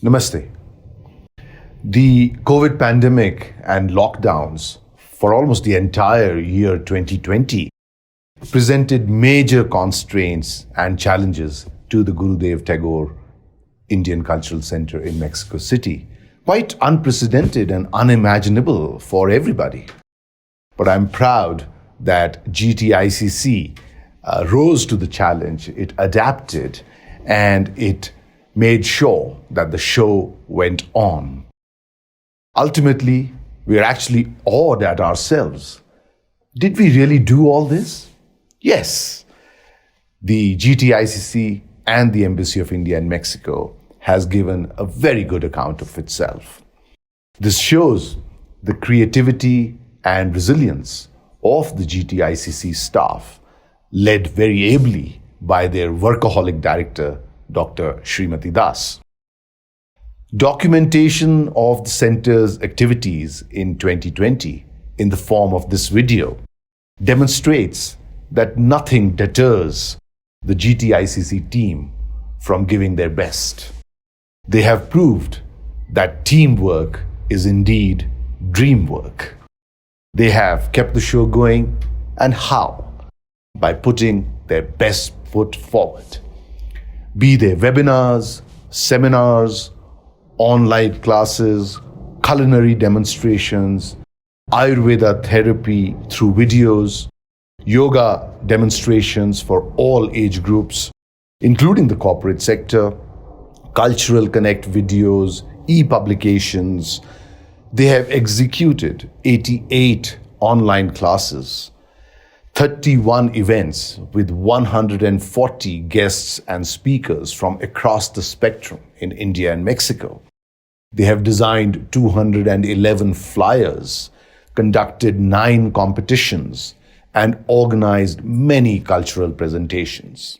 Namaste. The COVID pandemic and lockdowns for almost the entire year 2020 presented major constraints and challenges to the Gurudev Tagore Indian Cultural Center in Mexico City. Quite unprecedented and unimaginable for everybody. But I'm proud that GTICC rose to the challenge, it adapted, and it made sure that the show went on. Ultimately, we're actually awed at ourselves. Did we really do all this? Yes. The GTICC and the Embassy of India in Mexico has given a very good account of itself. This shows the creativity and resilience of the GTICC staff, led very ably by their workaholic director, Dr. Srimati Das. Documentation of the center's activities in 2020 in the form of this video demonstrates that nothing deters the GTICC team from giving their best. They have proved that teamwork is indeed dream work. They have kept the show going, and how? By putting their best foot forward. Be they webinars, seminars, online classes, culinary demonstrations, Ayurveda therapy through videos, yoga demonstrations for all age groups, including the corporate sector, cultural connect videos, e-publications. They have executed 88 online classes, 31 events with 140 guests and speakers from across the spectrum in India and Mexico. They have designed 211 flyers, conducted 9 competitions, and organized many cultural presentations.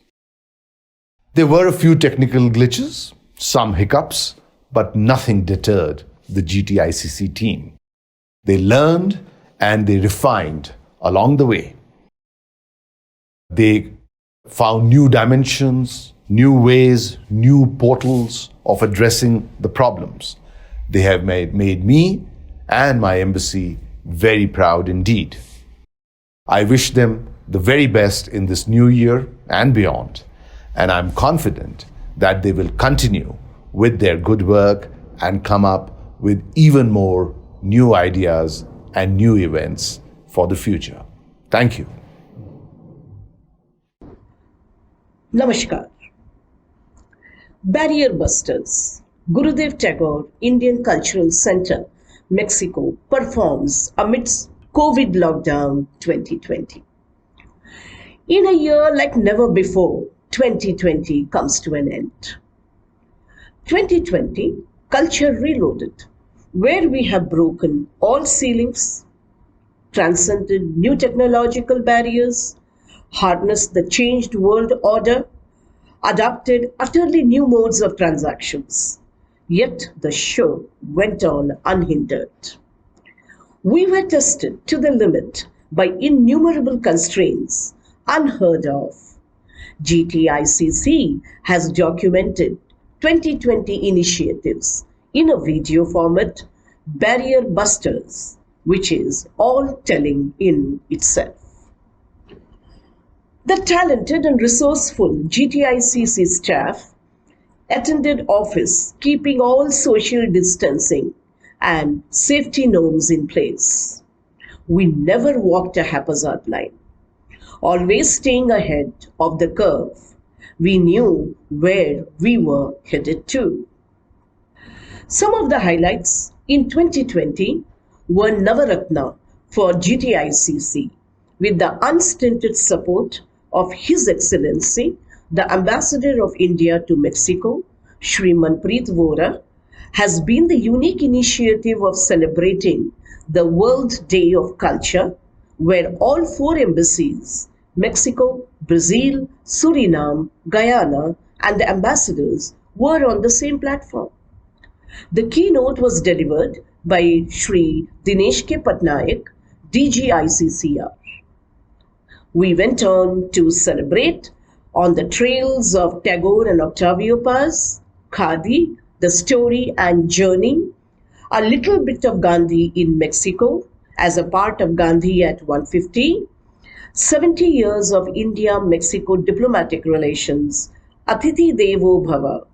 There were a few technical glitches, some hiccups, but nothing deterred the GTICC team. They learned and they refined along the way. They found new dimensions, new ways, new portals of addressing the problems. They have made me and my embassy very proud indeed. I wish them the very best in this new year and beyond, and I'm confident that they will continue with their good work and come up with even more new ideas and new events for the future. Thank you. Namaskar. Barrier Busters, Gurudev Tagore Indian Cultural Center, Mexico performs amidst COVID lockdown 2020. In a year like never before, 2020 comes to an end. 2020, Culture Reloaded, where we have broken all ceilings, transcended new technological barriers, harnessed the changed world order, adopted utterly new modes of transactions. Yet the show went on unhindered. We were tested to the limit by innumerable constraints unheard of. GTICC has documented 2020 initiatives in a video format, Barrier Busters, which is all telling in itself. The talented and resourceful GTICC staff attended office keeping all social distancing and safety norms in place. We never walked a haphazard line, always staying ahead of the curve. We knew where we were headed to. Some of the highlights in 2020 were Navaratna for GTICC with the unstinted support of His Excellency, the Ambassador of India to Mexico, Shri Manpreet Vora, has been the unique initiative of celebrating the World Day of Culture, where all 4 embassies, Mexico, Brazil, Suriname, Guyana, and the ambassadors were on the same platform. The keynote was delivered by Shri Dinesh K. Patnaik, DGICCR. We went on to celebrate on the trails of Tagore and Octavio Paz, Khadi, the story and journey, a little bit of Gandhi in Mexico as a part of Gandhi at 150, 70 years of India-Mexico diplomatic relations, Atithi Devo Bhava,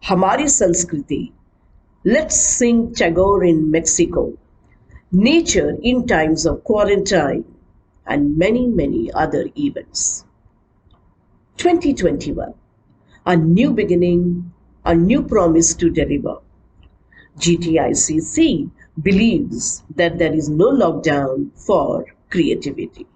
Hamari Sanskriti, Let's Sing Tagore in Mexico, Nature in Times of Quarantine, and many, many other events. 2021, a new beginning, a new promise to deliver. GTICC believes that there is no lockdown for creativity.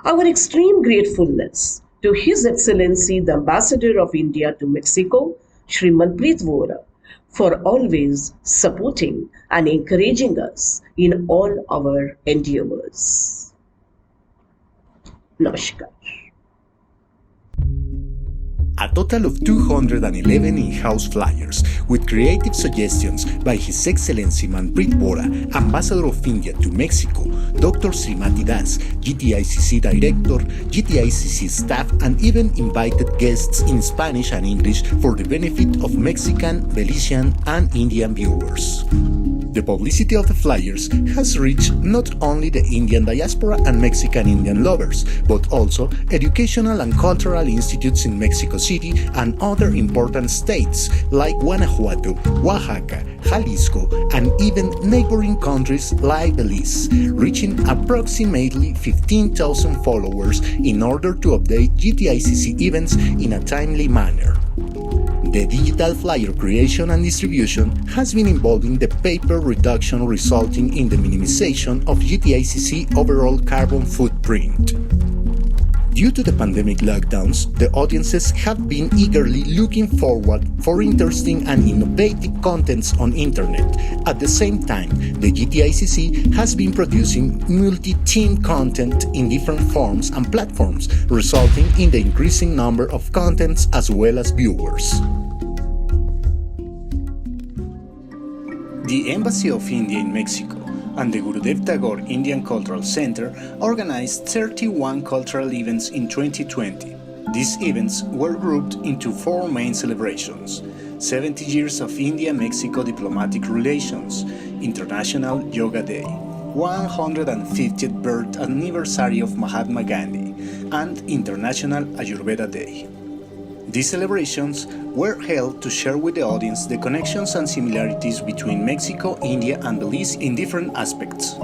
Our extreme gratefulness to His Excellency the Ambassador of India to Mexico, Shri Manpreet Vora, for always supporting and encouraging us in all our endeavors. Namaskar. A total of 211 in-house flyers with creative suggestions by His Excellency Manpreet Vora, Ambassador of India to Mexico, Dr. Srimati Das, GTICC Director, GTICC staff, and even invited guests in Spanish and English for the benefit of Mexican, Belizean, and Indian viewers. The publicity of the flyers has reached not only the Indian diaspora and Mexican Indian lovers, but also educational and cultural institutes in Mexico City and other important states like Guanajuato, Oaxaca, Jalisco, and even neighboring countries like Belize, reaching approximately 15,000 followers in order to update GTICC events in a timely manner. The digital flyer creation and distribution has been involving the paper reduction, resulting in the minimization of GTICC overall carbon footprint. Due to the pandemic lockdowns, the audiences have been eagerly looking forward for interesting and innovative contents on internet. At the same time, the GTICC has been producing multi-theme content in different forms and platforms, resulting in the increasing number of contents as well as viewers. The Embassy of India in Mexico and the Gurudev Tagore Indian Cultural Center organized 31 cultural events in 2020. These events were grouped into 4 main celebrations: 70 years of India-Mexico diplomatic relations, International Yoga Day, 150th birth anniversary of Mahatma Gandhi, and International Ayurveda Day. These celebrations were held to share with the audience the connections and similarities between Mexico, India, and Belize in different aspects.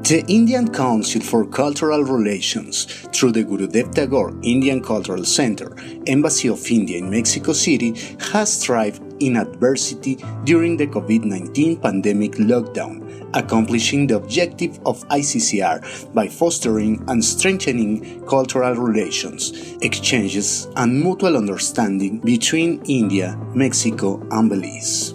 The Indian Council for Cultural Relations, through the Gurudev Tagore Indian Cultural Center, Embassy of India in Mexico City, has thrived in adversity during the COVID-19 pandemic lockdown, accomplishing the objective of ICCR by fostering and strengthening cultural relations, exchanges, and mutual understanding between India, Mexico, and Belize.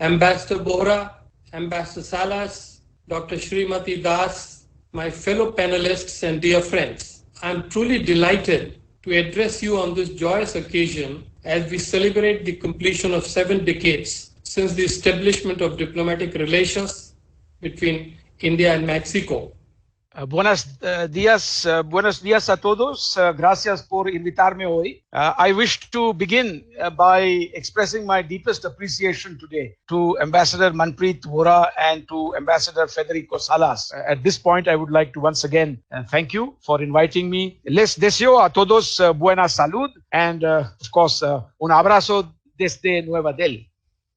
Ambassador Bohra, Ambassador Salas, Dr. Srimati Das, my fellow panelists and dear friends, I'm truly delighted to address you on this joyous occasion as we celebrate the completion of 7 decades since the establishment of diplomatic relations between India and Mexico. Buenos días a todos. Gracias por invitarme hoy. I wish to begin by expressing my deepest appreciation today to Ambassador Manpreet Vohra and to Ambassador Federico Salas. At this point, I would like to once again thank you for inviting me. Les deseo a todos buena salud and, of course, un abrazo desde Nueva Delhi.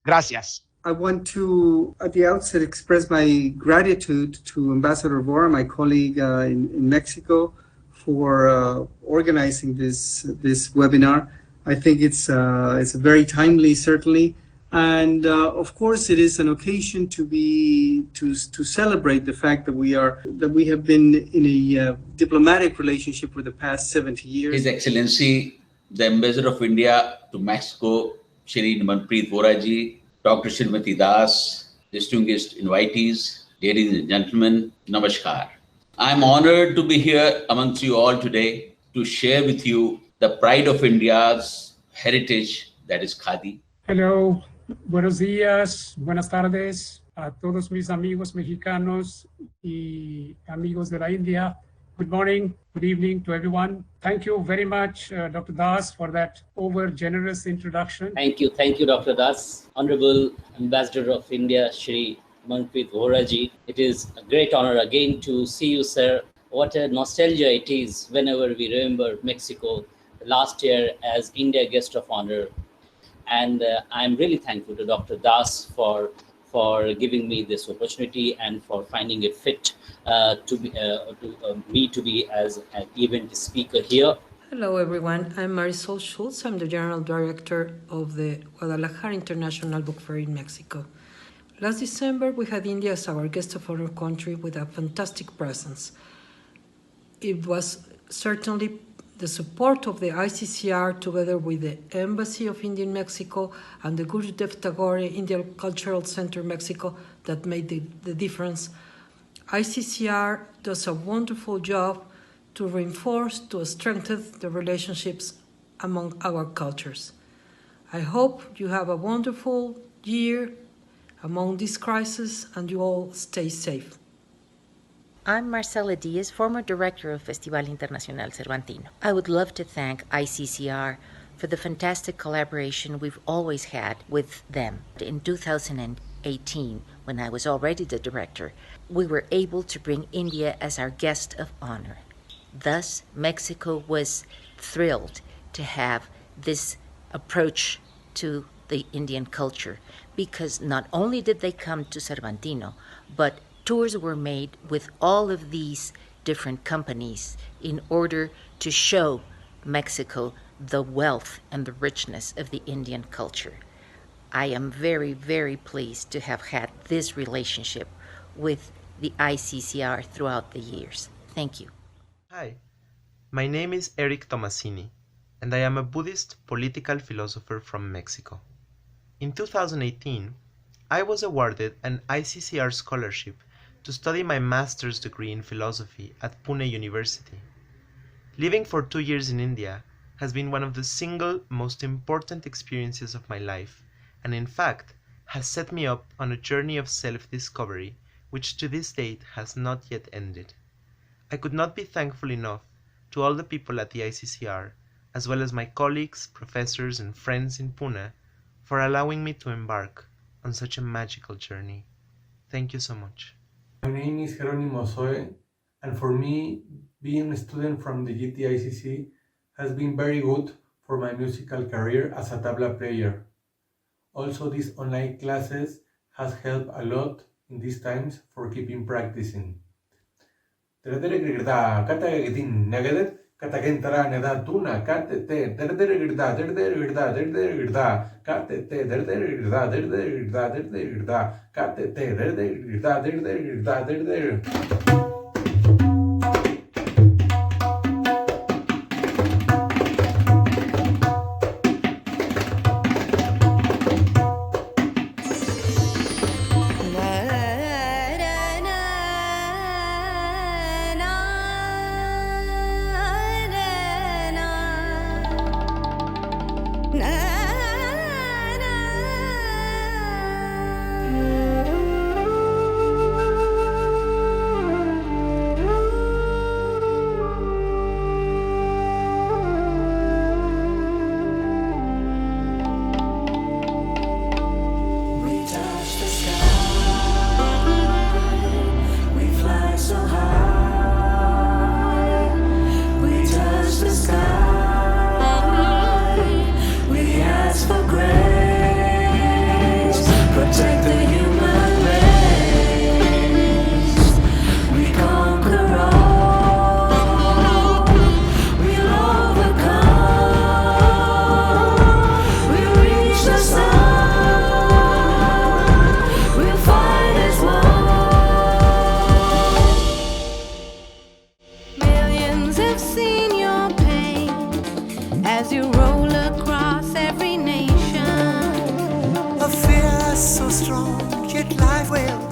Gracias. I want to, at the outset, express my gratitude to Ambassador Vohra, my colleague in Mexico, for organizing this webinar. I think it's very timely, certainly, and of course, it is an occasion to celebrate the fact that we have been in a diplomatic relationship for the past 70 years. His Excellency, the Ambassador of India to Mexico, Shri Manpreet Vohra ji, Dr. Srimati Das, distinguished invitees, ladies and gentlemen, Namaskar. I'm honored to be here amongst you all today to share with you the pride of India's heritage, that is Khadi. Hello, buenos días, buenas tardes a todos mis amigos mexicanos y amigos de la India. Good morning, good evening to everyone. Thank you very much, Dr. Das, for that over-generous introduction. Thank you, Dr. Das. Honorable Ambassador of India, Shri Manpreet Vohra ji. It is a great honor again to see you, sir. What a nostalgia it is whenever we remember Mexico last year as India guest of honor. And I'm really thankful to Dr. Das for giving me this opportunity and for finding it fit me to be as an event speaker here. Hello everyone, I'm Marisol Schultz. I'm the General Director of the Guadalajara International Book Fair in Mexico. Last December, we had India as our guest of honor country with a fantastic presence. It was certainly the support of the ICCR together with the Embassy of India in Mexico and the Gurudev Tagore Indian Cultural Center Mexico that made the difference. ICCR does a wonderful job to reinforce, to strengthen the relationships among our cultures. I hope you have a wonderful year among this crisis and you all stay safe. I'm Marcela Diaz, former director of Festival Internacional Cervantino. I would love to thank ICCR for the fantastic collaboration we've always had with them. In 2018, when I was already the director, we were able to bring India as our guest of honor. Thus, Mexico was thrilled to have this approach to the Indian culture because not only did they come to Cervantino, but tours were made with all of these different companies in order to show Mexico the wealth and the richness of the Indian culture. I am very, very pleased to have had this relationship with the ICCR throughout the years. Thank you. Hi, my name is Eric Tomasini, and I am a Buddhist political philosopher from Mexico. In 2018, I was awarded an ICCR scholarship to study my master's degree in philosophy at Pune University. Living for 2 years in India has been one of the single most important experiences of my life, and in fact has set me up on a journey of self-discovery which to this date has not yet ended. I could not be thankful enough to all the people at the ICCR, as well as my colleagues, professors, and friends in Pune, for allowing me to embark on such a magical journey. Thank you so much. My name is Jerónimo Zoe, and for me, being a student from the GTICC has been very good for my musical career as a tabla player. Also, these online classes has helped a lot in these times for keeping practicing. Strong, yet life will